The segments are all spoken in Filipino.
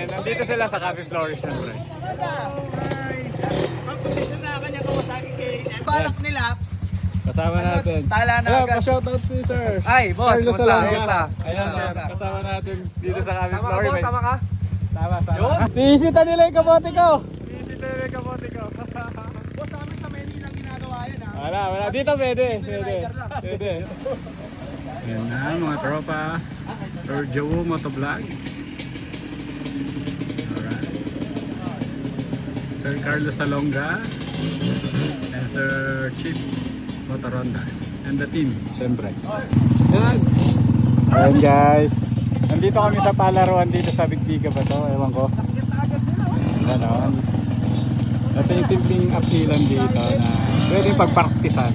natin. Nandito sila sa Cafe Flores syempre. Pag-position na kanya Kawasaki kay balak nila. Kasama natin. Tala na agad. Pa-shoutout si sir. Ay, boss, Carlos kumusta? Salonga. Kumusta? Ayan, kasama natin dito sa Cafe Tama ka, Flores. boss, tama ka? Tama. Yun. Nisita nila yung kabote ko. Nisita nila yung kabote ko. Boss, namin sa Manila ginagawa yan ha. Wala. Dito pwede. Ayan na mga tropa. Sir Joe Motovlog. Alright. Sir Carlos Salonga. And Sir Chief Motoronda. And the team, siyempre. Ayan guys. Nandito kami sa palaruan dito sa Bigbiga ba to? Ewan ko. Ganon. Ito yung simpleng appealan dito na pwede pagpraktisan.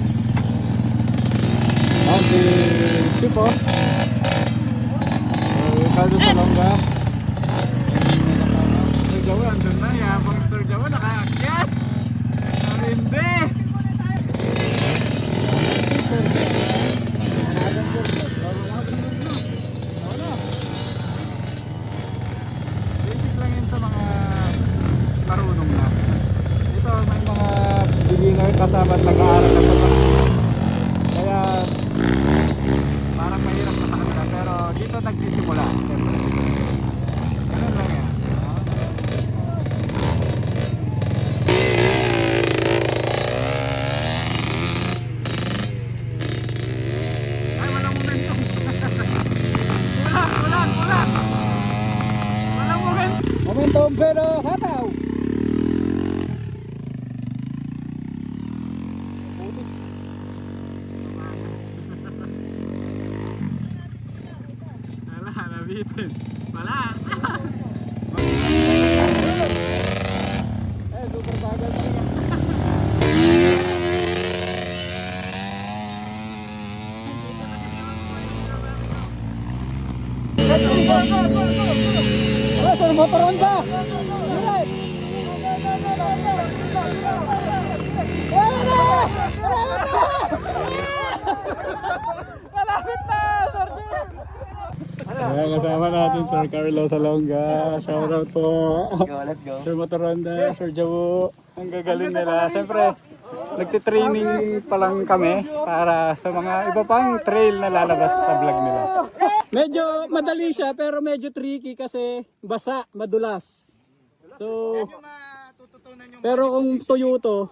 Ayan si Chief oh. Carlos Salonga. Sir Jawa, andun na. Yapang Sir Jawa, nakaakyat. Hindi. Basic lang yun sa mga marunong na. Ito may mga beginner kasama at nag-aaral na pa. Kaya parang mahirap na sa kanila. Pero dito nagsisimula. Ganun lang yan. Ay, walang momentum. Walang momentum. Momentum pero hataw. Wala, nabitin. Wala. Super bagal talaga. Sir Motoronda! Malapit na! Ayan, kasama natin Sir Carlos Salonga. Shoutout po. Let's go. Sir Motoronda, Sir Jawo. Ang gagaling nila. Siyempre, nagtitraining pa lang kami para sa mga iba pang trail na lalabas sa vlog nila. Medyo madali siya pero medyo tricky kasi basa, madulas. So, pero kung tuyo to,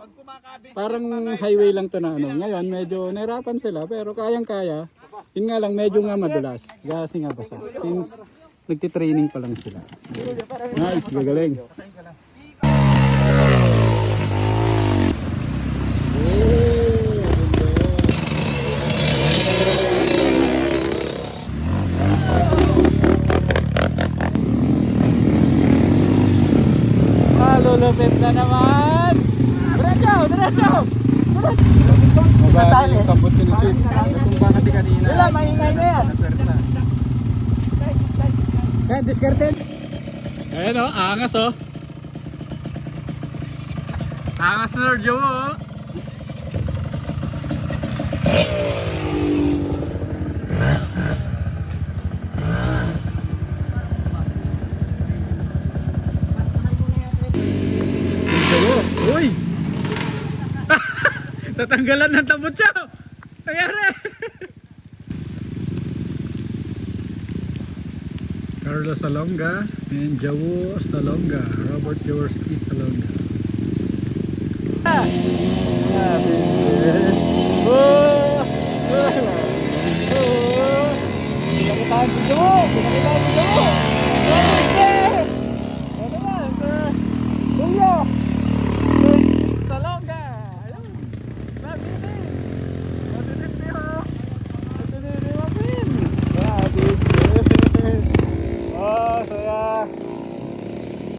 parang highway lang to na ano. Ngayon medyo nahirapan sila pero kayang-kaya. Yun nga lang medyo nga madulas. Kasi nga basa. Since nagtitraining pa lang sila. Nice, gagaling. Lulupit na naman! Diretso! Mabali yung kabot ko ni Chief. Natumba kasi kanina. Wala, maingay na yan. Kaya discarded. Ayan o, angas o. Angas na Sir Joe o. Uy! Tatanggalan ng tabot siya! Nangyari! Carlos Salonga and Jawo Salonga. Robert Jaworski Salonga.